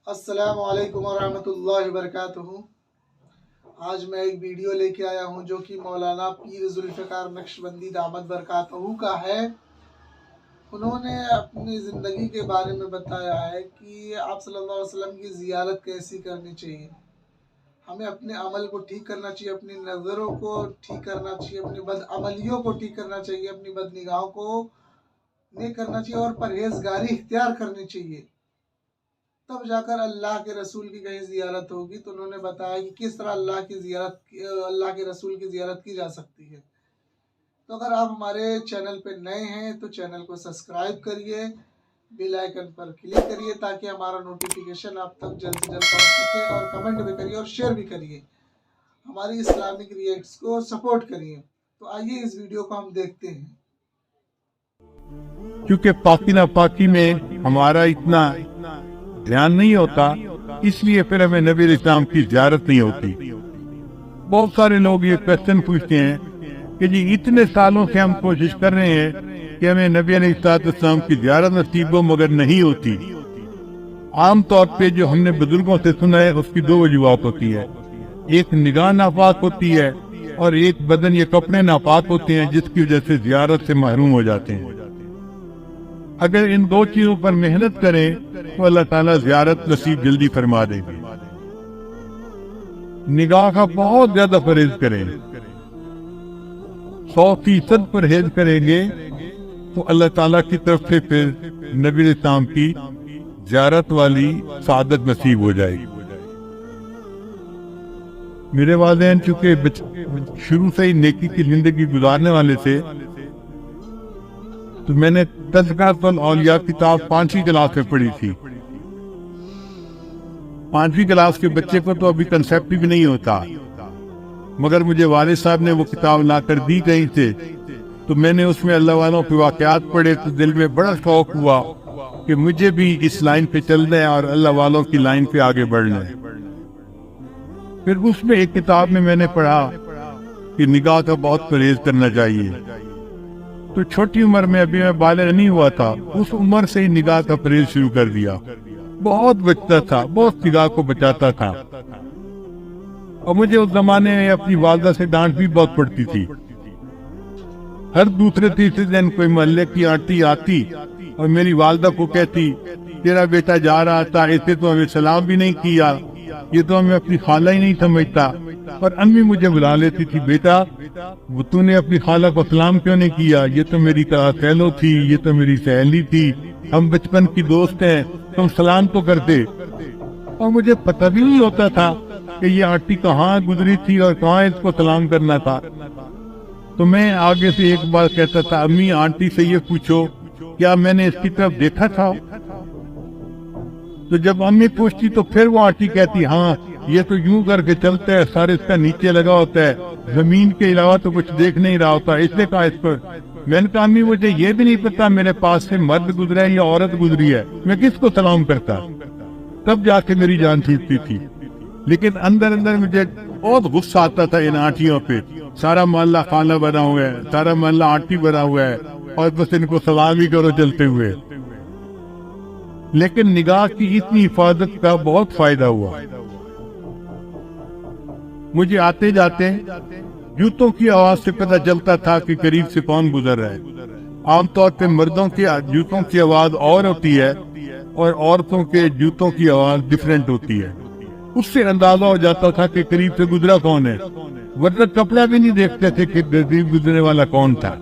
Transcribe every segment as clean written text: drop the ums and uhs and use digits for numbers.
السلام علیکم ورحمۃ اللہ وبرکاتہ۔ آج میں ایک ویڈیو لے کے آیا ہوں جو کہ مولانا پیر ذوالفقار نقشبندی دامت برکاتہ کا ہے۔ انہوں نے اپنی زندگی کے بارے میں بتایا ہے کہ آپ صلی اللہ علیہ وسلم کی زیارت کیسی کرنی چاہیے۔ ہمیں اپنے عمل کو ٹھیک کرنا چاہیے، اپنی نظروں کو ٹھیک کرنا چاہیے، اپنی بد عملیوں کو ٹھیک کرنا چاہیے، اپنی بد نگاہوں کو نیک کرنا چاہیے اور پرہیزگاری اختیار کرنی چاہیے، تب جا کر اللہ کے رسول کی کہیں زیارت ہوگی۔ تو انہوں نے بتایا کہ کس طرح اللہ کے رسول کی زیارت کی جا سکتی ہے۔ تو اگر آپ ہمارے چینل پہ نئے ہیں تو چینل کو سبسکرائب کریے، بیل آئیکن پر کلک کریے تاکہ ہمارا نوٹیفیکیشن آپ تک جلد سے جلد پہنچ سکے، اور کمنٹ بھی کریے اور شیئر بھی کریے، ہماری اسلامک ریئیکٹس کو سپورٹ کریے۔ تو آئیے اس ویڈیو کو ہم دیکھتے ہیں۔ کیونکہ پاکی ناپاکی میں ہمارا اتنا دھیان نہیں ہوتا، اس لیے پھر ہمیں نبی علیہ السلام کی زیارت نہیں ہوتی۔ بہت سارے لوگ یہ کویسچن پوچھتے ہیں کہ جی اتنے سالوں سے ہم کوشش کر رہے ہیں کہ ہمیں نبی علیہ السلام کی زیارت نصیب ہو، مگر نہیں ہوتی۔ عام طور پہ جو ہم نے بزرگوں سے سنا ہے اس کی دو وجوہات ہوتی ہے، ایک نگاہ ناپاک ہوتی ہے اور ایک بدن یا کپڑے ناپاک ہوتے ہیں، جس کی وجہ سے زیارت سے محروم ہو جاتے ہیں۔ اگر ان دو چیزوں پر محنت کریں تو اللہ تعالیٰ زیارت نصیب جلدی فرما دیں گے۔ نگاہ کا بہت زیادہ پرہیز کریں، 100% پرہیز کریں گے تو اللہ تعالیٰ کی طرف سے پھر نبی علیہ السلام کی زیارت والی سعادت نصیب ہو جائے گی۔ میرے والدین چونکہ شروع سے ہی نیکی کی زندگی گزارنے والے تھے، تو میں نے تذکرۃ الاولیاء کتاب 5ویں کلاس میں پڑھی تھی۔ 5ویں کلاس کے بچے کو تو ابھی کنسیپٹ بھی نہیں ہوتا، مگر مجھے والد صاحب نے وہ کتاب لا کر دی کہیں سے، تو میں نے اس میں اللہ والوں کے واقعات پڑھے تو دل میں بڑا شوق ہوا کہ مجھے بھی اس لائن پہ چلنا ہے اور اللہ والوں کی لائن پہ آگے بڑھنا ہے۔ پھر اس میں ایک کتاب میں نے پڑھا کہ نگاہ کا بہت پرہیز کرنا چاہیے۔ تو چھوٹی عمر میں، ابھی میں بالغ نہیں ہوا تھا، اس عمر سے ہی نگاہ کا پرہیز شروع کر دیا۔ بہت بچتا تھا، بہت نگاہ کو بچاتا تھا، اور مجھے اس زمانے میں اپنی والدہ سے ڈانٹ بھی بہت پڑتی تھی۔ ہر دوسرے تیسرے دن کوئی محلے کی آنٹی آتی اور میری والدہ کو کہتی تیرا بیٹا جا رہا تھا، اسے تو ہمیں سلام بھی نہیں کیا، یہ تو ہمیں اپنی خالہ ہی نہیں سمجھتا۔ اور امی مجھے بلا لیتی تھی، بیٹا وہ تو نے اپنی خالہ کو سلام کیوں نہیں کیا، یہ تو میری سہیلو تھی، یہ تو میری سہیلی تھی، ہم بچپن کی دوست ہیں، تم سلام تو کرتے۔ اور مجھے پتہ بھی نہیں ہوتا تھا کہ یہ آنٹی کہاں گزری تھی اور کہاں اس کو سلام کرنا تھا۔ تو میں آگے سے ایک بار کہتا تھا، امی آنٹی سے یہ پوچھو کیا میں نے اس کی طرف دیکھا تھا؟ تو جب امی پوچھتی تو پھر وہ آنٹی کہتی ہاں یہ تو یوں کر کے چلتا ہے، سارے اس کا نیچے لگا ہوتا ہے، زمین کے علاوہ تو کچھ دیکھ نہیں رہا ہوتا، اس نے کہا اس پر۔ میں نے کہا امی مجھے یہ بھی نہیں پتا میرے پاس سے مرد گزرا ہے یا عورت گزری ہے، میں کس کو سلام کرتا؟ تب جا کے میری جان چھوٹتی تھی۔ لیکن اندر اندر مجھے بہت غصہ آتا تھا ان آنٹیوں پہ، سارا محلہ خالہ بنا ہوا ہے، سارا محلہ آنٹی بنا ہوا ہے، اور بس ان کو سلام ہی کرو چلتے ہوئے۔ لیکن نگاہ کی اتنی حفاظت کا بہت فائدہ ہوا۔ مجھے آتے جاتے جوتوں کی آواز سے پتہ چلتا تھا کہ قریب سے کون گزر رہا ہے۔ عام طور پہ مردوں کے جوتوں کی آواز اور ہوتی ہے اور عورتوں کے جوتوں کی آواز ڈیفرنٹ ہوتی ہے، اس سے اندازہ ہو جاتا تھا کہ قریب سے گزرا کون ہے، ورنہ کپڑا بھی نہیں دیکھتے تھے کہ قریب گزرنے والا کون تھا۔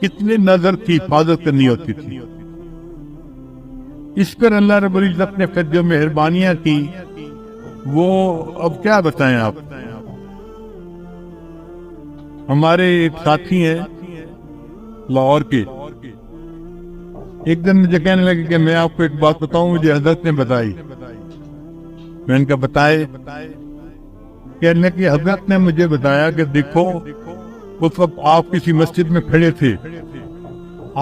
کتنے نظر کی حفاظت کرنی ہوتی تھی۔ اس پر اللہ رب العزت نے پھر جو مہربانیاں کی وہ اب کیا بتائیں آپ۔ ہمارے ایک ساتھی ہیں لاہور کے، ایک دن مجھے کہنے لگے کہ میں آپ کو ایک بات بتاؤں، مجھے حضرت نے بتائی۔ میں نے کہا بتائے؟ کہنے کہ حضرت نے مجھے بتایا کہ دیکھو اس وقت آپ کسی مسجد میں کھڑے تھے،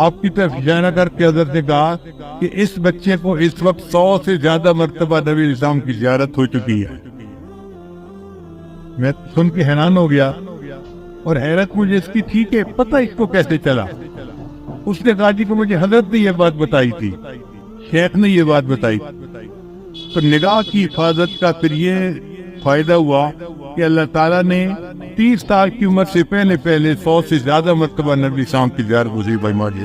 آپ کی طرف اشارہ کر کے حضرت نے کہا کہ اس بچے کو اس وقت 100 سے زیادہ مرتبہ نبی علیہ السلام کی زیارت ہو چکی ہے۔ میں سن کے حیران ہو گیا، اور حیرت مجھے اس کی تھی کہ پتہ اس کو کیسے چلا۔ اس نے کہا جی کہ مجھے حضرت نے یہ بات بتائی تھی۔ شیخ نے یہ بات بتائی. تو نگاہ کی حفاظت کا پھر یہ فائدہ ہوا کہ اللہ تعالیٰ نے 30 سال کی عمر سے پہلے 100 سے زیادہ مرتبہ نبی صاحب کی زیارت مجھے فرمائی.